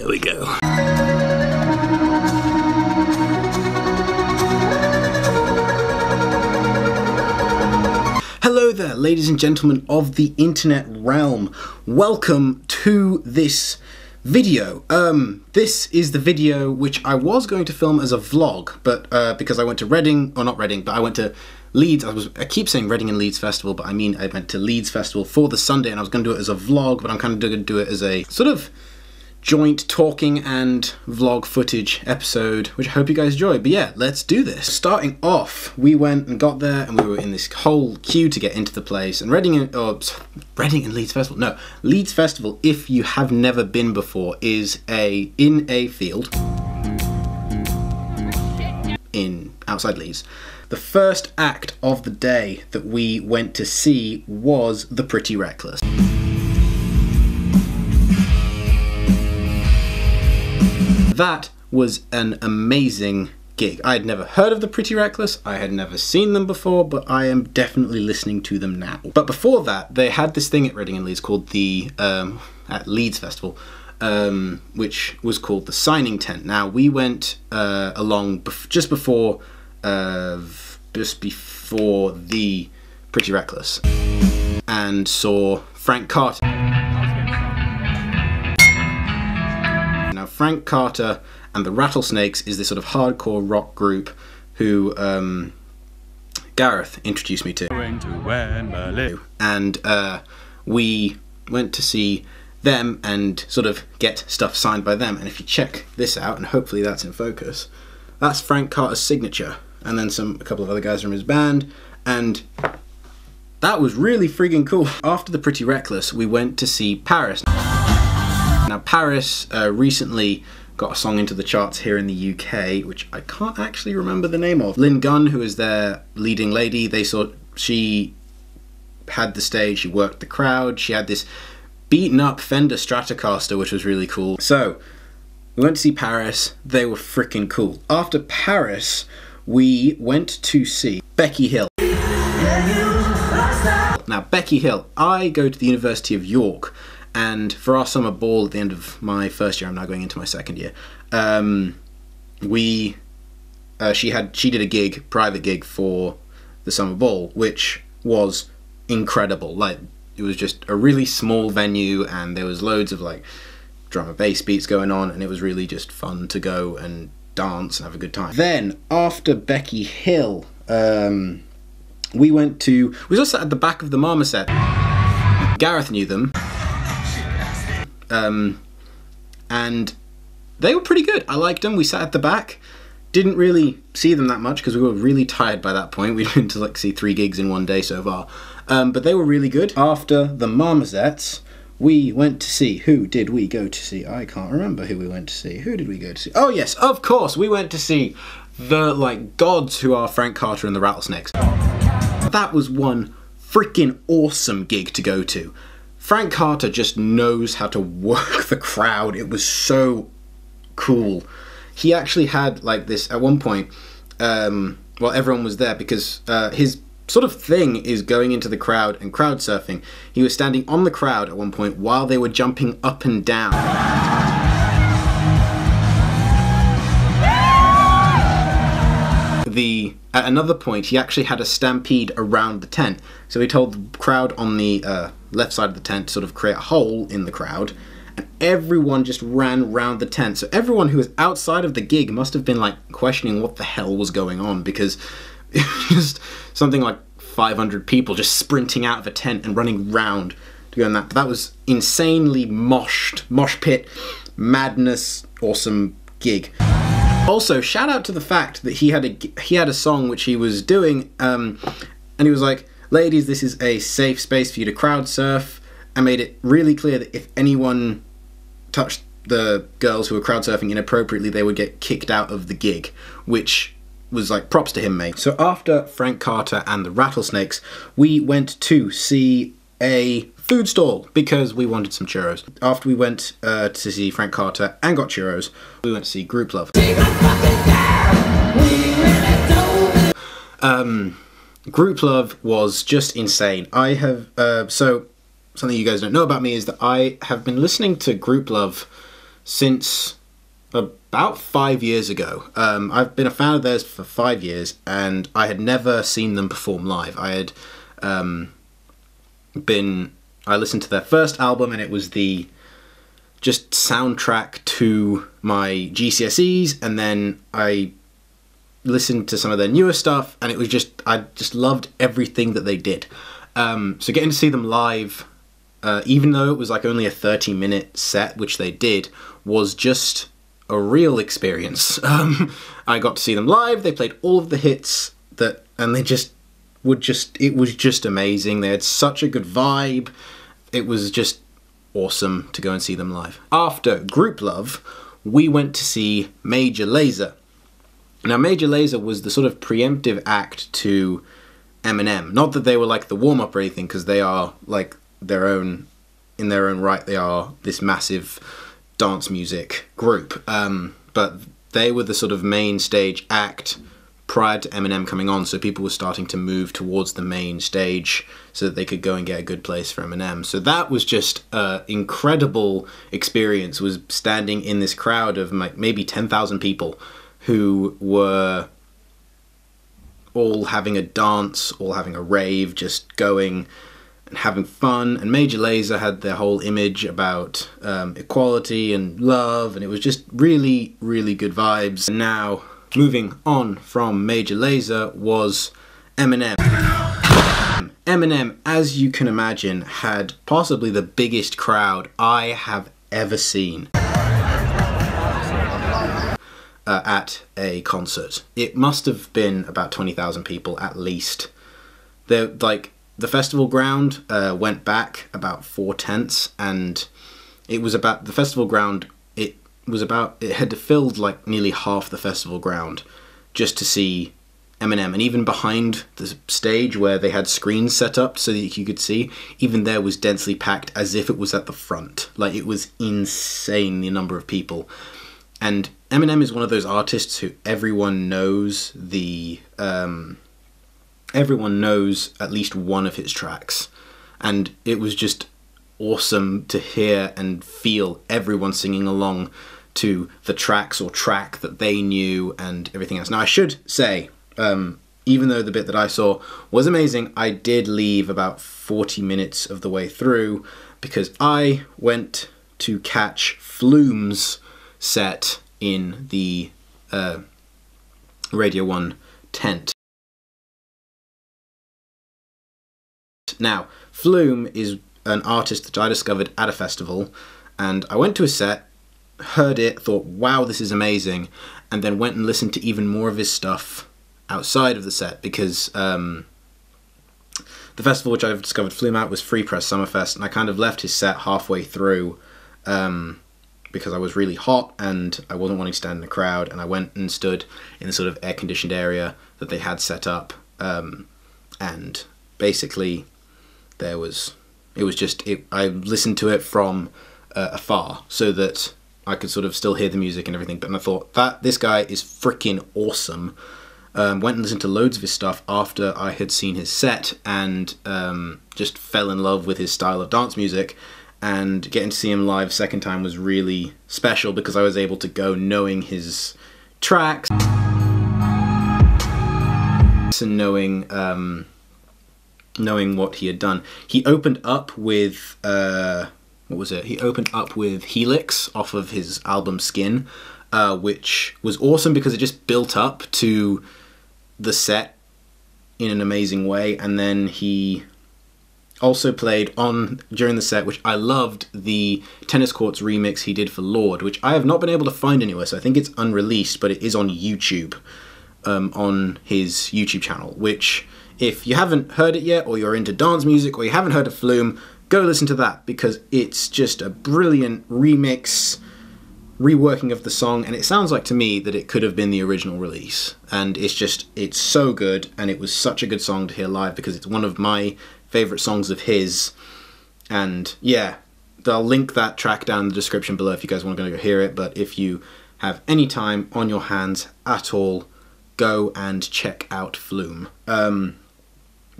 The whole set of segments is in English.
we go. Hello there, ladies and gentlemen of the internet realm. Welcome to this video. This is the video which I was going to film as a vlog, but because I went to Reading, or not Reading, but I went to Leeds. I keep saying Reading and Leeds Festival, but I mean I went to Leeds Festival for the Sunday, and I was going to do it as a vlog, but I'm kind of going to do it as a sort of joint talking and vlog footage episode, which I hope you guys enjoy. But yeah, let's do this. Starting off, we went and got there, and we were in this whole queue to get into the place. And Reading and Leeds Festival. No, Leeds Festival, if you have never been before, is in a field outside Leeds. The first act of the day that we went to see was The Pretty Reckless. That was an amazing gig. I had never heard of The Pretty Reckless, I had never seen them before, but I am definitely listening to them now. But before that, they had this thing at Reading and Leeds called the, at Leeds Festival, which was called the Signing Tent. Now, we went along just before The Pretty Reckless and saw Frank Carter. Now, Frank Carter and the Rattlesnakes is this sort of hardcore rock group who Gareth introduced me to. And we went to see them and sort of get stuff signed by them. And if you check this out, and hopefully that's in focus, that's Frank Carter's signature. And then a couple of other guys from his band. And that was really friggin' cool. After The Pretty Reckless, we went to see Paris. Now, Paris recently got a song into the charts here in the UK, which I can't actually remember the name of. Lynn Gunn, who is their leading lady, she had the stage, she worked the crowd, she had this beaten up Fender Stratocaster, which was really cool. So, we went to see Paris, they were freaking cool. After Paris, we went to see Becky Hill. Now, Becky Hill, I go to the University of York, and for our summer ball at the end of my first year, I'm now going into my second year, she did a private gig for the summer ball, which was incredible. Like, it was just a really small venue, and there was loads of like drum and bass beats going on, and it was really just fun to go and dance and have a good time. Then, after Becky Hill, we was also at the back of the Marmoset. Gareth knew them. And they were pretty good. I liked them. We sat at the back. Didn't really see them that much because we were really tired by that point. We'd been to like see 3 gigs in one day so far. But they were really good. After the Marmosets, we went to see, who did we go to see? I can't remember who we went to see. Who did we go to see? Oh yes, of course, we went to see the like gods who are Frank Carter and the Rattlesnakes. That was one freaking awesome gig to go to. Frank Carter just knows how to work the crowd. It was so cool. He actually had like this, at one point, well, everyone was there because his sort of thing is going into the crowd and crowd surfing. He was standing on the crowd at one point while they were jumping up and down. At another point, he actually had a stampede around the tent. So he told the crowd on the left side of the tent to sort of create a hole in the crowd, and everyone just ran round the tent. So everyone who was outside of the gig must have been like questioning what the hell was going on, because it was just something like 500 people just sprinting out of a tent and running round to go in that. But that was insanely mosh pit, madness, awesome gig. Also, shout out to the fact that he had a song which he was doing, and he was like, ladies, this is a safe space for you to crowd surf, and made it really clear that if anyone touched the girls who were crowd surfing inappropriately, they would get kicked out of the gig, which was like props to him, mate. So after Frank Carter and the Rattlesnakes, we went to see a food stall because we wanted some churros. After we went to see Frank Carter and got churros, we went to see Group Love. Group Love was just insane. I have, so something you guys don't know about me is that I have been listening to Group Love since about 5 years ago. I've been a fan of theirs for 5 years, and I had never seen them perform live. I had I listened to their first album, and it was the just soundtrack to my GCSEs, and then I listened to some of their newer stuff, and it was just, I just loved everything that they did. So getting to see them live, even though it was like only a 30-minute set, which they did, was just a real experience. I got to see them live. They played all of the hits and they just would it was just amazing. They had such a good vibe. It was just awesome to go and see them live. After Group Love, we went to see Major Lazer. Now, Major Lazer was the sort of preemptive act to Eminem. Not that they were like the warm-up or anything, because they are like in their own right, they are this massive dance music group. But they were the sort of main stage act prior to Eminem coming on, so people were starting to move towards the main stage so that they could go and get a good place for Eminem. So that was just an incredible experience, was standing in this crowd of maybe 10,000 people who were all having a dance, all having a rave, just going and having fun. And Major Lazer had their whole image about equality and love, and it was just really, really good vibes. And now, moving on from Major Lazer was Eminem. Eminem, as you can imagine, had possibly the biggest crowd I have ever seen at a concert. It must have been about 20,000 people at least. The festival ground went back about 4/10, and it was about the festival ground. It had filled like nearly half the festival ground just to see Eminem, and even behind the stage where they had screens set up so that you could see, even there was densely packed as if it was at the front. Like, it was insane, the number of people. And Eminem is one of those artists who everyone knows everyone knows at least one of his tracks, and it was just awesome to hear and feel everyone singing along to the tracks or track that they knew and everything else. Now, I should say, even though the bit that I saw was amazing, I did leave about 40 minutes of the way through because I went to catch Flume's set in the Radio 1 tent. Now, Flume is an artist that I discovered at a festival, and I went to his set, heard it, thought, wow, this is amazing, and then went and listened to even more of his stuff outside of the set, because the festival which I've discovered Flume at was Free Press Summerfest, and I kind of left his set halfway through because I was really hot and I wasn't wanting to stand in the crowd, and I went and stood in the sort of air-conditioned area that they had set up, and basically I listened to it from afar so that I could sort of still hear the music and everything, but I thought, this guy is freaking awesome. Went and listened to loads of his stuff after I had seen his set, and just fell in love with his style of dance music, and getting to see him live second time was really special because I was able to go knowing his tracks and knowing what he had done. He opened up with what was it? He opened up with Helix off of his album Skin, which was awesome because it just built up to the set in an amazing way. And then he also played during the set, which I loved, the Tennis Courts remix he did for Lord, which I have not been able to find anywhere, so I think it's unreleased, but it is on YouTube, on his YouTube channel, which, if you haven't heard it yet, or you're into dance music, or you haven't heard of Flume, go listen to that, because it's just a brilliant remix, reworking of the song, and it sounds like to me that it could have been the original release. And it's so good, and it was such a good song to hear live because it's one of my favourite songs of his. And yeah, I'll link that track down in the description below if you guys want to go hear it, but if you have any time on your hands at all, go and check out Flume. But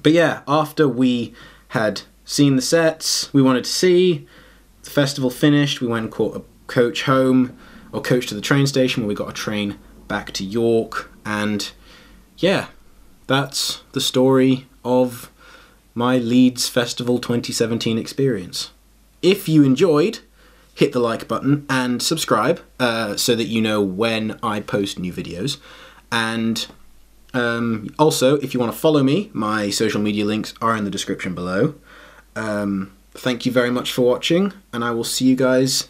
yeah, after we had seen the sets we wanted to see, the festival finished, we went and caught a coach home, or coach to the train station where we got a train back to York. And yeah, that's the story of my Leeds Festival 2017 experience. If you enjoyed, hit the like button and subscribe so that you know when I post new videos. And also, if you want to follow me, my social media links are in the description below. Thank you very much for watching, and I will see you guys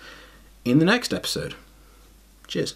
in the next episode. Cheers.